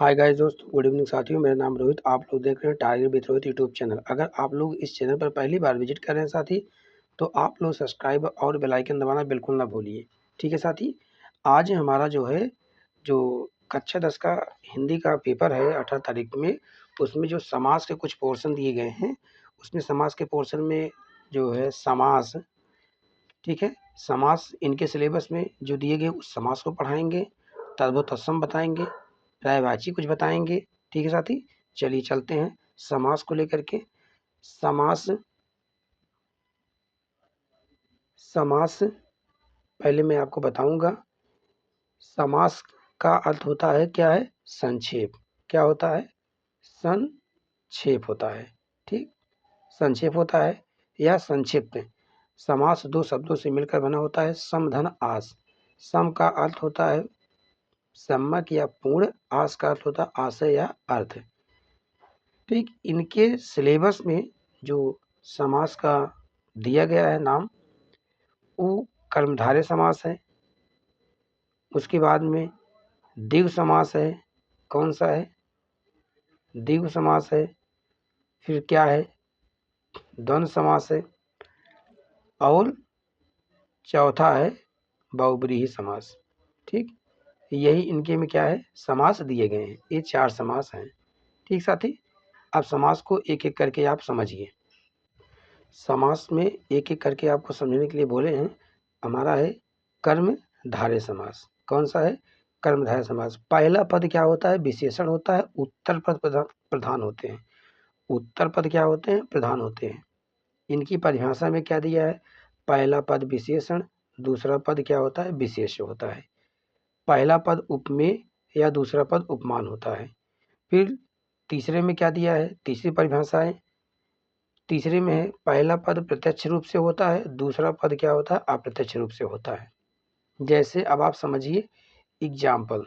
Hi guys दोस्त, good evening साथियों। मेरा नाम रोहित। आप लोग देख रहे हैं tiger with Rohit YouTube channel. अगर आप लोग इस चैनल पर पहली बार विजिट कर रहे हैं साथी, तो आप लोग सब्सक्राइब और बेल आइकन दबाना बिल्कुल ना भूलिए। ठीक है साथी, आज हमारा जो कक्षा 10 का हिंदी का पेपर है 18 तारीख में, उसमें जो समास के कुछ पोर्शन दिए गए हैं, उसमें समास के पोर्शन में जो है समास, ठीक है, समास इनके सिलेबस में जो दिए गए उस समास को पढ़ाएंगे, तद्भव तत्सम बताएंगे, पर्यायवाची कुछ बताएंगे। ठीक है साथी, चलिए चलते हैं समास को लेकर के। समास समास पहले मैं आपको बताऊंगा। समास का अर्थ होता है, क्या है? संक्षेप। क्या होता है? संक्षेप होता है। ठीक, संक्षेप होता है या संक्षिप्त। समास दो शब्दों से मिलकर बना होता है, सम धन आस। सम का अर्थ होता है सम्यक या पूर्ण, आस का अर्थ होता है आशय या अर्थ। ठीक, इनके सिलेबस में जो समास का दिया गया है नाम, वो कर्मधारय समास है। उसके बाद में द्विगु समास है। कौन सा है? द्विगु समास है। फिर क्या है? द्वंद्व समास है। और चौथा है बहुब्रीहि समास। ठीक, यही इनके में क्या है? समास दिए गए हैं। ये 4 समास हैं। ठीक साथी, अब समास को एक एक करके आप समझिए। समास में एक एक करके आपको समझने के लिए बोले हैं। हमारा है कर्मधारय समास। कौन सा है? कर्मधारय समास। पहला पद क्या होता है? विशेषण होता है। उत्तर पद प्रधान होते हैं। उत्तर पद क्या होते हैं? प्रधान होते हैं। इनकी परिभाषा में क्या दिया है? पहला पद विशेषण, दूसरा पद क्या होता है? विशेष्य होता है। पहला पद उपमेय या दूसरा पद उपमान होता है। फिर तीसरे में क्या दिया है? तीसरी परिभाषा है, तीसरे में है पहला पद प्रत्यक्ष रूप से होता है, दूसरा पद क्या होता है? अप्रत्यक्ष रूप से होता है। जैसे अब आप समझिए एग्जाम्पल,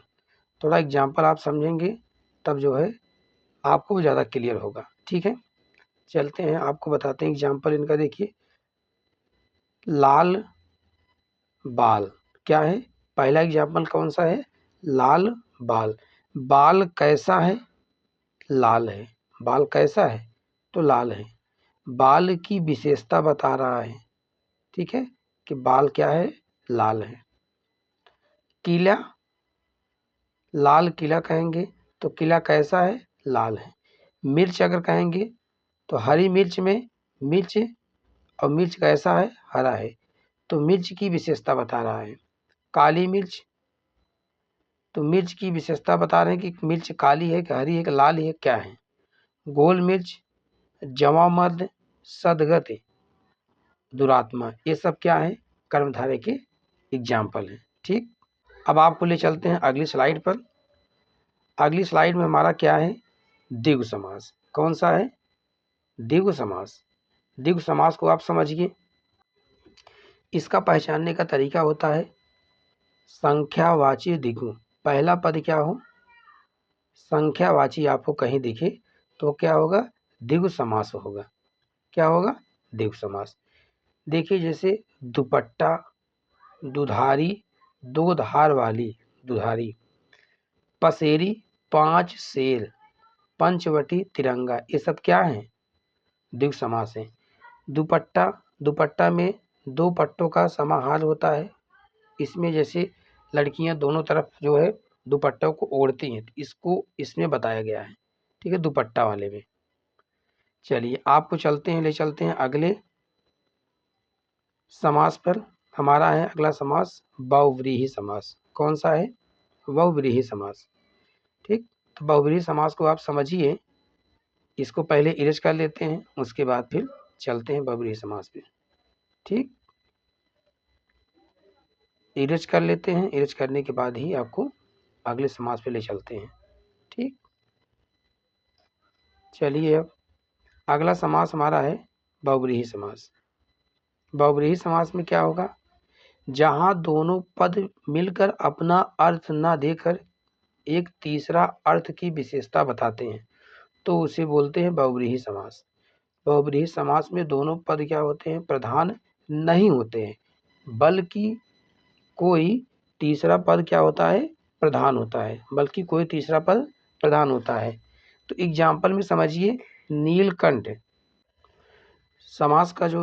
थोड़ा एग्जाम्पल आप समझेंगे तब जो है आपको ज़्यादा क्लियर होगा। ठीक है, चलते हैं आपको बताते हैं एग्जाम्पल इनका। देखिए, लाल बाल क्या है? पहला एग्जाम्पल कौन सा है? लाल बाल। बाल कैसा है? लाल है। बाल कैसा है? तो लाल है। बाल की विशेषता बता रहा है। ठीक है, कि बाल क्या है? लाल है। किला, लाल किला कहेंगे तो किला कैसा है? लाल है। मिर्च अगर कहेंगे तो हरी मिर्च में मिर्च, और मिर्च कैसा है? हरा है। तो मिर्च की विशेषता बता रहा है। काली मिर्च, तो मिर्च की विशेषता बता रहे हैं कि मिर्च काली है कि हरी है कि लाल है, क्या है। गोल मिर्च, जवा मर्द, सदगत, दुरात्मा, ये सब क्या है? कर्मधारय के एग्जाम्पल हैं। ठीक, अब आपको ले चलते हैं अगली स्लाइड पर। अगली स्लाइड में हमारा क्या है? द्विगु समास। कौन सा है? द्विगु समास। द्विगु समास को आप समझिए। इसका पहचानने का तरीका होता है संख्यावाची द्विगु। पहला पद क्या हो? संख्यावाची आपको कहीं दिखे तो क्या होगा? द्विगु समास होगा। क्या होगा? द्विगु समास। देखिए, जैसे दुपट्टा, दुधारी, दो धार वाली दुधारी, पसेरी, 5 शेर, पंचवटी, तिरंगा, ये सब क्या है? द्विगु समास है। दुपट्टा, दुपट्टा में 2 पट्टों का समाहार होता है। इसमें जैसे लड़कियां दोनों तरफ जो है दुपट्टों को ओढ़ती हैं, तो इसको इसमें बताया गया है। ठीक है, दुपट्टा वाले में। चलिए आपको ले चलते हैं अगले समास पर। हमारा है अगला समास बहुव्रीहि समास। कौन सा है? बहुव्रीहि समास। ठीक, तो बहुव्रीहि समास को आप समझिए। इसको पहले इरेज कर लेते हैं, उसके बाद फिर चलते हैं बहुव्रीहि समास पे। ठीक, इरेज कर लेते हैं। इरेज करने के बाद ही आपको अगले समास पे ले चलते हैं। ठीक, चलिए अब अगला समास हमारा है बहुव्रीहि समास। बहुव्रीहि समास में क्या होगा? जहाँ दोनों पद मिलकर अपना अर्थ न देकर एक तीसरा अर्थ की विशेषता बताते हैं, तो उसे बोलते हैं बहुव्रीहि समास। बहुव्रीहि समास में दोनों पद क्या होते हैं? प्रधान नहीं होते हैं, बल्कि कोई तीसरा पद क्या होता है? प्रधान होता है, बल्कि कोई तीसरा पद प्रधान होता है। तो एग्जाम्पल में समझिए, नीलकंठ समास का जो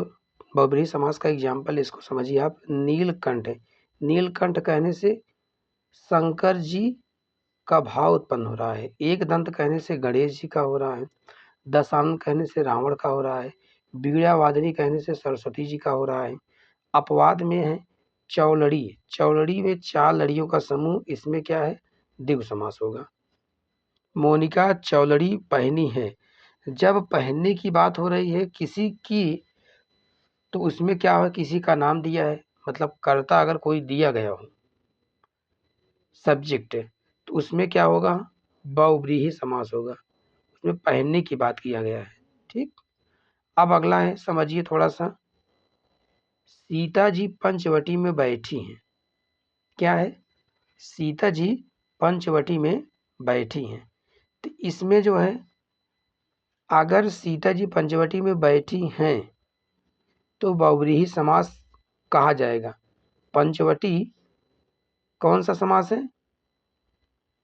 बहुब्रीहि समास का एग्जाम्पल, इसको समझिए आप। नीलकंठ, नीलकंठ कहने से शंकर जी का भाव उत्पन्न हो रहा है। एक दंत कहने से गणेश जी का हो रहा है। दशानन कहने से रावण का हो रहा है। बीड़ा वादनी कहने से सरस्वती जी का हो रहा है। अपवाद में है चौलड़ी, चौलड़ी में 4 लड़ियों का समूह, इसमें क्या है, द्विगु समास होगा। मोनिका चौलड़ी पहनी है, जब पहनने की बात हो रही है किसी की, तो उसमें क्या है, किसी का नाम दिया है, मतलब कर्ता अगर कोई दिया गया हो, सब्जेक्ट, तो उसमें क्या होगा, बहुब्रीहि समास होगा, उसमें पहनने की बात किया गया है। ठीक, अब अगला है, समझिए थोड़ा सा। सीता जी पंचवटी में बैठी हैं, क्या है, सीता जी पंचवटी में बैठी हैं। तो इसमें जो है, अगर सीता जी पंचवटी में बैठी हैं तो बहुब्रीहि समास कहा जाएगा। पंचवटी कौन सा समास है,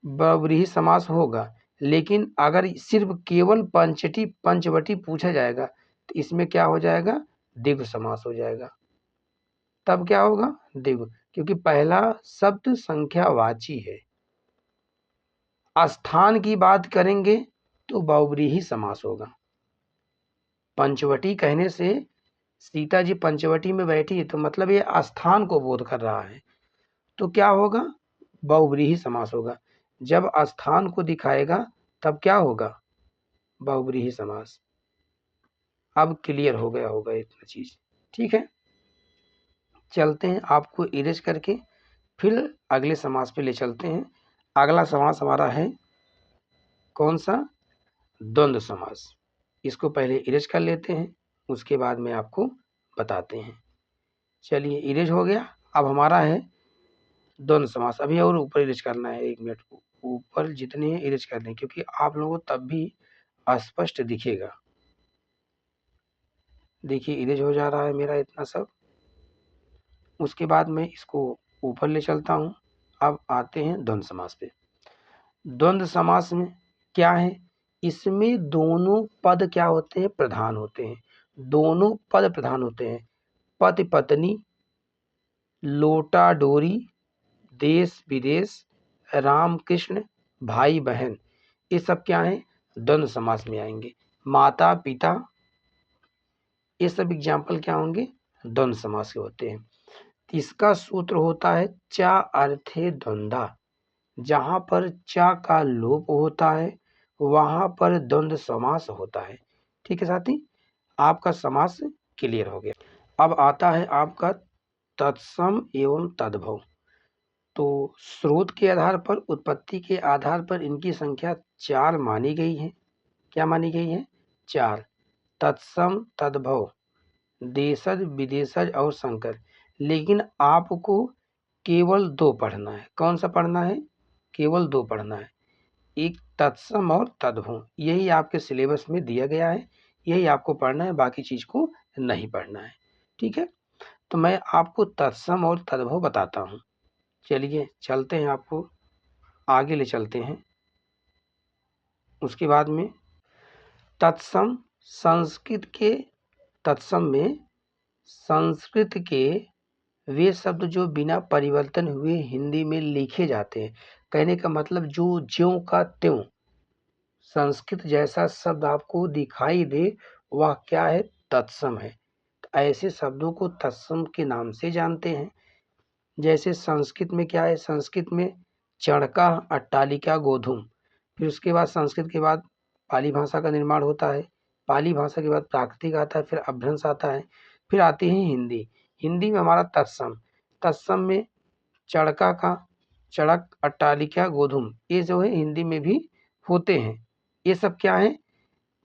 बहुब्रीहि समास होगा। लेकिन अगर सिर्फ केवल पंचवटी पूछा जाएगा तो इसमें क्या हो जाएगा, द्विगु समास हो जाएगा। तब क्या होगा, द्विगु, क्योंकि पहला शब्द संख्यावाची है। स्थान की बात करेंगे तो बहुब्रीहि समास होगा। पंचवटी कहने से सीता जी पंचवटी में बैठी है, तो मतलब ये स्थान को बोध कर रहा है, तो क्या होगा, बहुब्रीहि समास होगा। जब स्थान को दिखाएगा तब क्या होगा, बहुब्रीहि समास। अब क्लियर हो गया होगा इतना चीज। ठीक है, चलते हैं, आपको इरेज करके फिर अगले समास पे ले चलते हैं। अगला समास हमारा है कौन सा, द्वंद्व समास। इसको पहले इरेज कर लेते हैं, उसके बाद में आपको बताते हैं। चलिए, इरेज हो गया। अब हमारा है द्वंद्व समास। अभी और ऊपर इरेज करना है, 1 मिनट ऊपर जितने हैं इरेज कर लें, क्योंकि आप लोगों को तब भी स्पष्ट दिखेगा। देखिए, इरेज हो जा रहा है मेरा इतना सब। उसके बाद मैं इसको ऊपर ले चलता हूँ। अब आते हैं द्वंद्व समास पे। द्वंद्व समास में क्या है, इसमें दोनों पद क्या होते हैं, प्रधान होते हैं। दोनों पद प्रधान होते हैं। पति पत्नी, लोटा डोरी, देश विदेश, राम कृष्ण, भाई बहन, ये सब क्या है, द्वंद्व समास में आएंगे। माता पिता, ये सब एग्जाम्पल क्या होंगे, द्वंद्व समास के होते हैं। इसका सूत्र होता है चा अर्थे द्वंद्वा। जहां पर चा का लोप होता है वहां पर द्वंद्व समास होता है। ठीक है साथी, आपका समास क्लियर हो गया। अब आता है आपका तत्सम एवं तद्भव। तो स्रोत के आधार पर, उत्पत्ति के आधार पर इनकी संख्या 4 मानी गई है। क्या मानी गई है, 4। तत्सम तद्भव, देशज विदेशज और संकर। लेकिन आपको केवल 2 पढ़ना है। कौन सा पढ़ना है, केवल 2 पढ़ना है, एक तत्सम और तद्भव। यही आपके सिलेबस में दिया गया है, यही आपको पढ़ना है, बाकी चीज को नहीं पढ़ना है। ठीक है, तो मैं आपको तत्सम और तद्भव बताता हूँ। चलिए चलते हैं, आपको आगे ले चलते हैं। उसके बाद में तत्सम, संस्कृत के तत्सम में संस्कृत के वे शब्द जो बिना परिवर्तन हुए हिंदी में लिखे जाते हैं। कहने का मतलब जो ज्यों का त्यों संस्कृत जैसा शब्द आपको दिखाई दे, वह क्या है, तत्सम है। तो ऐसे शब्दों को तत्सम के नाम से जानते हैं। जैसे संस्कृत में क्या है, संस्कृत में चणका, अट्टालिका, गोधूम। फिर उसके बाद संस्कृत के बाद पाली भाषा का निर्माण होता है। पाली भाषा के बाद प्राकृतिक आता है, फिर अपभ्रंश आता है, फिर आती है हिंदी। हिंदी में हमारा तत्सम, तत्सम में चड़का का चड़क, अट्टालिका, गोधूम, ये जो है हिंदी में भी होते हैं। ये सब क्या है,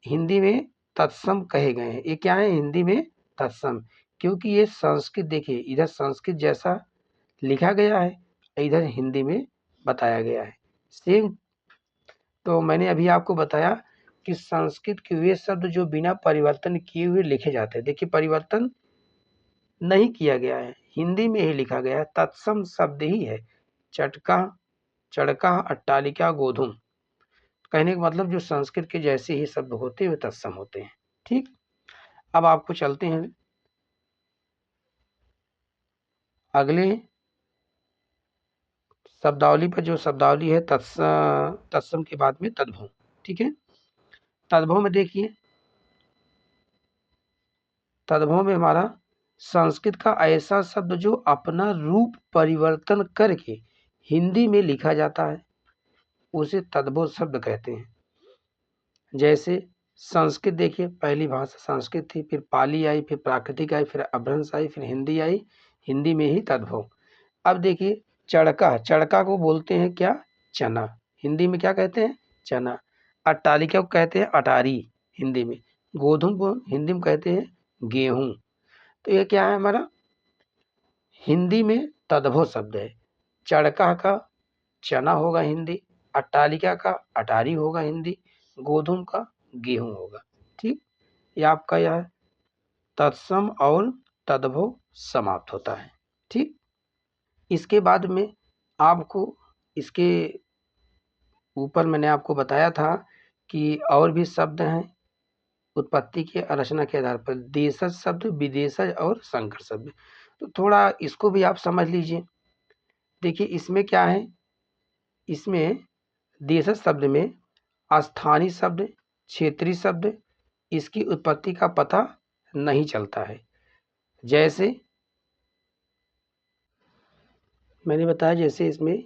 हिंदी में तत्सम कहे गए हैं। ये क्या है, हिंदी में तत्सम, क्योंकि ये संस्कृत, देखिए इधर संस्कृत जैसा लिखा गया है, इधर हिंदी में बताया गया है सेम। तो मैंने अभी आपको बताया कि संस्कृत के वे शब्द जो बिना परिवर्तन किए हुए लिखे जाते हैं। देखिए, परिवर्तन नहीं किया गया है, हिंदी में ही लिखा गया है, तत्सम शब्द ही है। चटका, चड़का, अट्टालिका, गोधूम। कहने का मतलब जो संस्कृत के जैसे ही शब्द होते हैं वे तत्सम होते हैं। ठीक, अब आपको चलते हैं अगले शब्दावली पर। जो शब्दावली है तत्सम के बाद में तद्भव। ठीक है, तद्भव में देखिए, तद्भव में हमारा संस्कृत का ऐसा शब्द जो अपना रूप परिवर्तन करके हिंदी में लिखा जाता है उसे तद्भव शब्द कहते हैं। जैसे संस्कृत देखिए, पहली भाषा संस्कृत थी, फिर पाली आई, फिर प्राकृतिक आई, फिर अपभ्रंश आई, फिर हिंदी आई, हिंदी में ही तद्भव। अब देखिए चड़का, चड़का को बोलते हैं क्या? चना। हिंदी में क्या कहते हैं? चना। अट्टालिका को कहते हैं अटारी हिंदी में। गोधूम को हिंदी में कहते हैं गेहूं। तो ये क्या है हमारा हिंदी में तद्भव शब्द है। चड़का का चना होगा हिंदी, अट्टालिका का अटारी होगा हिंदी, गोधूम का गेहूं होगा। ठीक, ये आपका यह तत्सम और तद्भव समाप्त होता है। ठीक, इसके बाद में आपको इसके ऊपर मैंने आपको बताया था कि और भी शब्द हैं उत्पत्ति के रचना के आधार पर, देशज शब्द, विदेशज और संकर शब्द। तो थोड़ा इसको भी आप समझ लीजिए। देखिए इसमें क्या है, इसमें देशज शब्द में स्थानीय शब्द, क्षेत्रीय शब्द, इसकी उत्पत्ति का पता नहीं चलता है। जैसे मैंने बताया, जैसे इसमें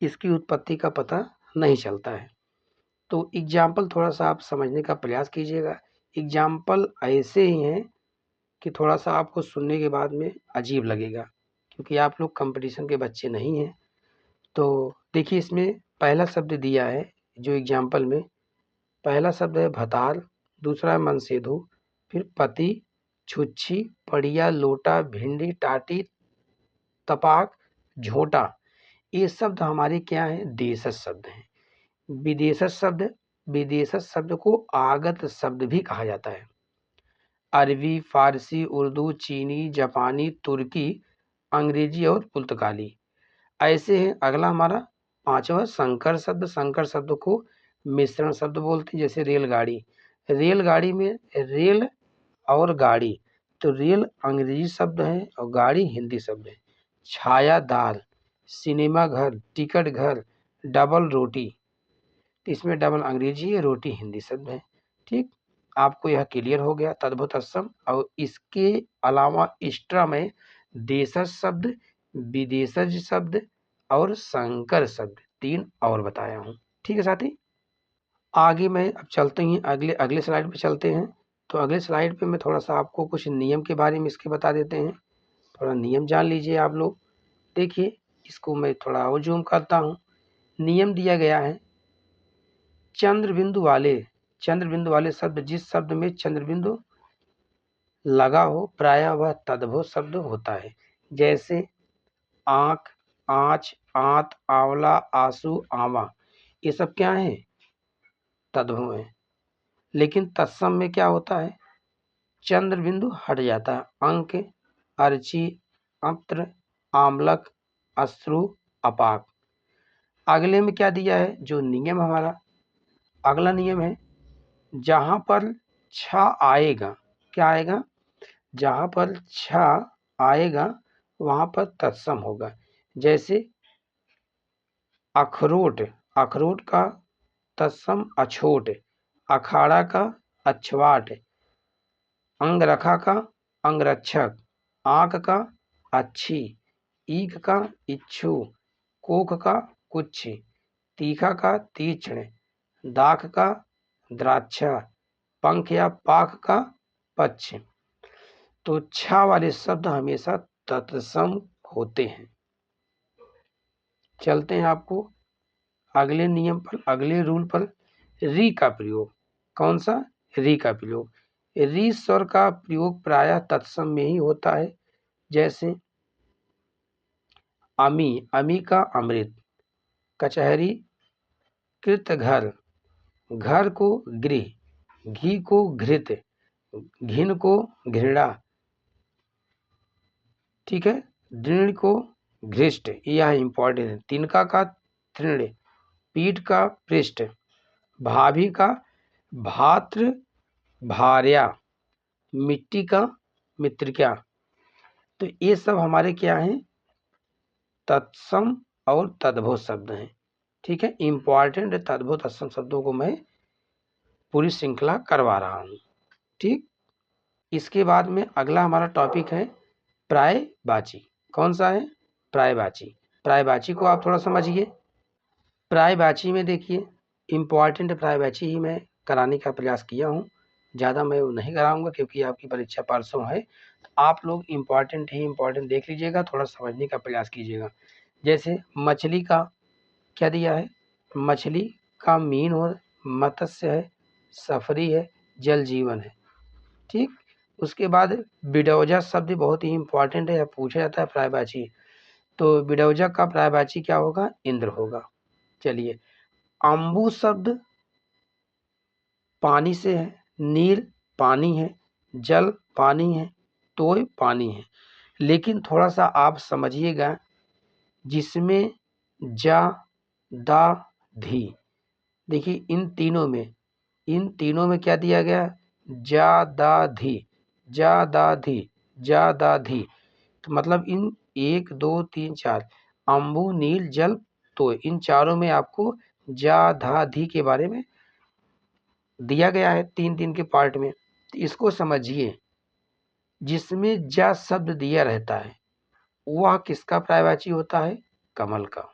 इसकी उत्पत्ति का पता नहीं चलता है। तो एग्जाम्पल थोड़ा सा आप समझने का प्रयास कीजिएगा। एग्जाम्पल ऐसे ही हैं कि थोड़ा सा आपको सुनने के बाद में अजीब लगेगा, क्योंकि आप लोग कंपटीशन के बच्चे नहीं हैं। तो देखिए इसमें पहला शब्द दिया है जो एग्जाम्पल में, पहला शब्द है भतार, दूसरा है मनसेधु, फिर पति, छुच्छी, पड़िया, लोटा, भिंडी, टाटी, तपाक, झोंटा। ये शब्द हमारे क्या हैं? देशज शब्द हैं। विदेशज शब्द, विदेशज शब्द को आगत शब्द भी कहा जाता है। अरबी, फारसी, उर्दू, चीनी, जापानी, तुर्की, अंग्रेजी और पुर्तगाली ऐसे हैं। अगला हमारा पांचवा संकर शब्द। संकर शब्द को मिश्रण शब्द बोलते हैं। जैसे रेलगाड़ी, रेलगाड़ी में रेल और गाड़ी, तो रेल अंग्रेजी शब्द है और गाड़ी हिंदी शब्द है। छायादार, सिनेमा घर, टिकट घर, डबल रोटी, तो इसमें डबल अंग्रेजी है, रोटी हिंदी शब्द है। ठीक, आपको यह क्लियर हो गया तद्भव तत्सम। और इसके अलावा एक्स्ट्रा में देशज शब्द, विदेशज शब्द और संकर शब्द 3 और बताया हूँ। ठीक है साथी, आगे मैं अब चलते हैं अगले अगले स्लाइड पे चलते हैं। तो अगले स्लाइड पे मैं थोड़ा सा आपको कुछ नियम के बारे में इसके बता देते हैं। थोड़ा नियम जान लीजिए आप लोग। देखिए इसको मैं थोड़ा और जूम करता हूँ। नियम दिया गया है, चंद्रबिंदु वाले शब्द, जिस शब्द में चंद्रबिंदु लगा हो प्रायः वह तद्भव शब्द होता है। जैसे आंख, आँच, आंत, आंवला, आंसू, आवा, ये सब क्या है? तद्भव है। लेकिन तत्सम में क्या होता है? चंद्र बिंदु हट जाता है। अंक, अर्ची, अत्र, आमलक, अश्रु, अपाक। अगले में क्या दिया है जो नियम हमारा, अगला नियम है जहां पर छ आएगा, क्या आएगा? जहां पर छ आएगा वहां पर तत्सम होगा। जैसे अखरोट, अखरोट का तत्सम अछोट, अखाड़ा का अछवाट, अंगरखा का अंगरक्षक, आंक का अच्छी, ईख का इच्छु, कोख का कुच्छ, तीखा का तीक्ष्ण, दाख का द्राक्षा, पंख या पाख का पक्ष। तो छा वाले शब्द हमेशा तत्सम होते हैं। चलते हैं आपको अगले नियम पर, अगले रूल पर। री का प्रयोग, कौन सा? री का प्रयोग। री स्वर का प्रयोग प्रायः तत्सम में ही होता है। जैसे अमी, अमी का अमृत, कचहरी, कृत घर, घर को गृह, घी को घृत, घिन को घृणा, ठीक है, दृढ़ को घृष्ट, यह इंपॉर्टेंट है। तिनका का तृण, पीठ का पृष्ठ, भाभी का भात्र भार्या, मिट्टी का मित्रिका। तो ये सब हमारे क्या हैं, तत्सम और तद्भव शब्द हैं। ठीक है, इंपॉर्टेंट तद्भव तत्सम शब्दों को मैं पूरी श्रृंखला करवा रहा हूँ। ठीक, इसके बाद में अगला हमारा टॉपिक है पर्यायवाची। कौन सा है, पर्यायवाची। पर्यायवाची को आप थोड़ा समझिए। पर्यायवाची में देखिए, इम्पॉर्टेंट पर्यायवाची ही मैं कराने का प्रयास किया हूँ, ज़्यादा मैं नहीं कराऊंगा क्योंकि आपकी परीक्षा परसों है। तो आप लोग इम्पॉर्टेंट ही इम्पॉर्टेंट देख लीजिएगा, थोड़ा समझने का प्रयास कीजिएगा। जैसे मछली का क्या दिया है, मछली का मीन हो, मत्स्य है, सफरी है, जल जीवन है। ठीक, उसके बाद बिडौजा शब्द बहुत ही इम्पॉर्टेंट है, पूछा जाता है पर्यायवाची। तो बिडौजा का पर्यायवाची क्या होगा, इंद्र होगा। चलिए, अम्बु शब्द पानी से है, नीर पानी है, जल पानी है, तोय पानी है। लेकिन थोड़ा सा आप समझिएगा, जिसमें जा दा धी, देखिए इन तीनों में क्या दिया गया, जा दा धी, जा दा धी, जा दा धी। तो मतलब इन 1 2 3 4 अम्बु नील जल तो इन चारों में आपको जा धा धी के बारे में दिया गया है 3 के पार्ट में। तो इसको समझिए, जिसमें जा शब्द दिया रहता है वह किसका पर्यायवाची होता है, कमल का।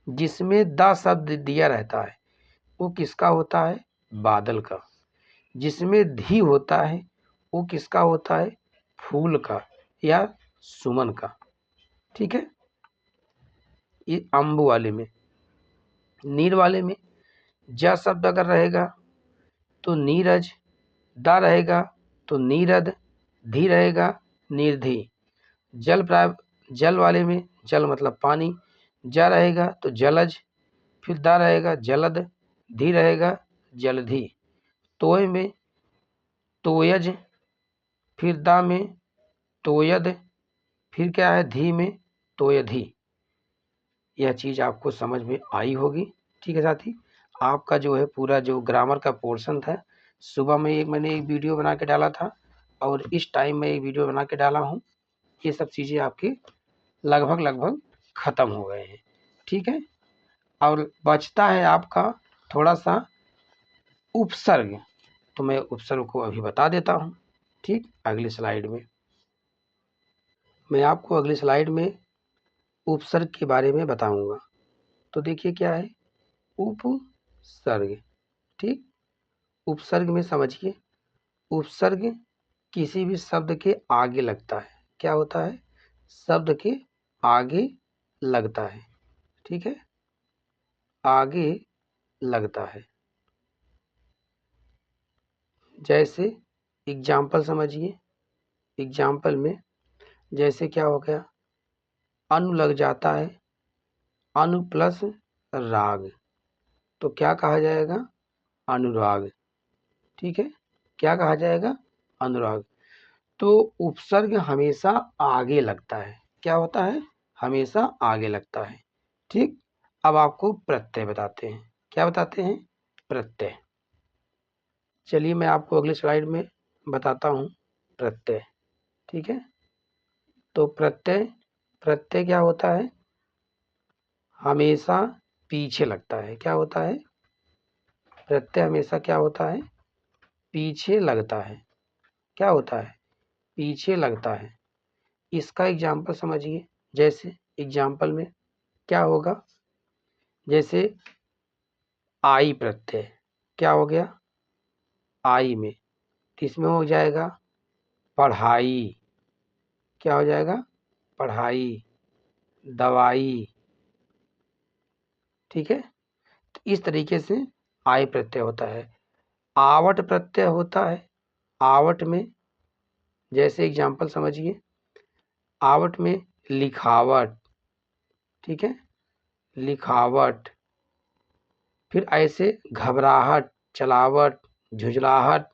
जिसमें दा शब्द दिया रहता है वो किसका होता है, बादल का। जिसमें धी होता है वो किसका होता है, फूल का या सुमन का। ठीक है, ये अम्बु वाले में। नीर वाले में जा शब्द अगर रहेगा तो नीरज, दा रहेगा तो नीरद, धी रहेगा निर्धि। जल वाले में जल मतलब पानी, जा रहेगा तो जलज, फिर दा रहेगा जलद, धी रहेगा जलधि। तोय में तोयज, फिर दा में तोयद, फिर क्या है धी में तोयधी। यह चीज़ आपको समझ में आई होगी। ठीक है साथी, आपका जो है पूरा जो ग्रामर का पोर्शन था, सुबह में मैंने एक वीडियो बना के डाला था और इस टाइम में एक वीडियो बना के डाला हूँ। ये सब चीज़ें आपकी लगभग ख़त्म हो गए हैं। ठीक है, और बचता है आपका थोड़ा सा उपसर्ग। तो मैं उपसर्ग को अभी बता देता हूँ। ठीक, अगली स्लाइड में मैं आपको अगली स्लाइड में उपसर्ग के बारे में बताऊंगा। तो देखिए क्या है उपसर्ग। ठीक, उपसर्ग में समझिए, उपसर्ग किसी भी शब्द के आगे लगता है। क्या होता है, शब्द के आगे लगता है। ठीक है, आगे लगता है। जैसे एग्जाम्पल समझिए, एग्जाम्पल में जैसे क्या हो गया, अनु लग जाता है, अनु प्लस राग, तो क्या कहा जाएगा, अनुराग। ठीक है, क्या कहा जाएगा, अनुराग। तो उपसर्ग हमेशा आगे लगता है। क्या होता है, हमेशा आगे लगता है। ठीक, अब आपको प्रत्यय बताते हैं। क्या बताते हैं, प्रत्यय। चलिए मैं आपको अगली स्लाइड में बताता हूँ प्रत्यय। ठीक है, तो प्रत्यय, प्रत्यय क्या होता है, हमेशा पीछे लगता है। क्या होता है, प्रत्यय हमेशा क्या होता है, पीछे लगता है। क्या होता है, पीछे लगता है। इसका एग्जाम्पल समझिए, जैसे एग्जाम्पल में क्या होगा, जैसे आई प्रत्यय, क्या हो गया, आई में, इसमें हो जाएगा पढ़ाई। क्या हो जाएगा, पढ़ाई, दवाई। ठीक है, तो इस तरीके से आई प्रत्यय होता है। आवट प्रत्यय होता है, आवट में जैसे एग्जाम्पल समझिए, आवट में लिखावट। ठीक है, लिखावट। फिर ऐसे घबराहट, चलावट, झुझलाहट,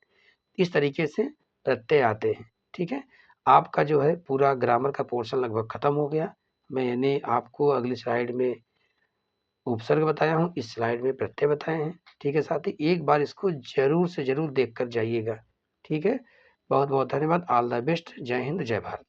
इस तरीके से प्रत्यय आते हैं। ठीक है, आपका जो है पूरा ग्रामर का पोर्शन लगभग ख़त्म हो गया। मैंने आपको अगली स्लाइड में उपसर्ग बताया हूँ, इस स्लाइड में प्रत्यय बताए हैं। ठीक है साथी, एक बार इसको ज़रूर से ज़रूर देख कर जाइएगा। ठीक है, बहुत बहुत धन्यवाद। All the best. जय हिंद, जय भारत।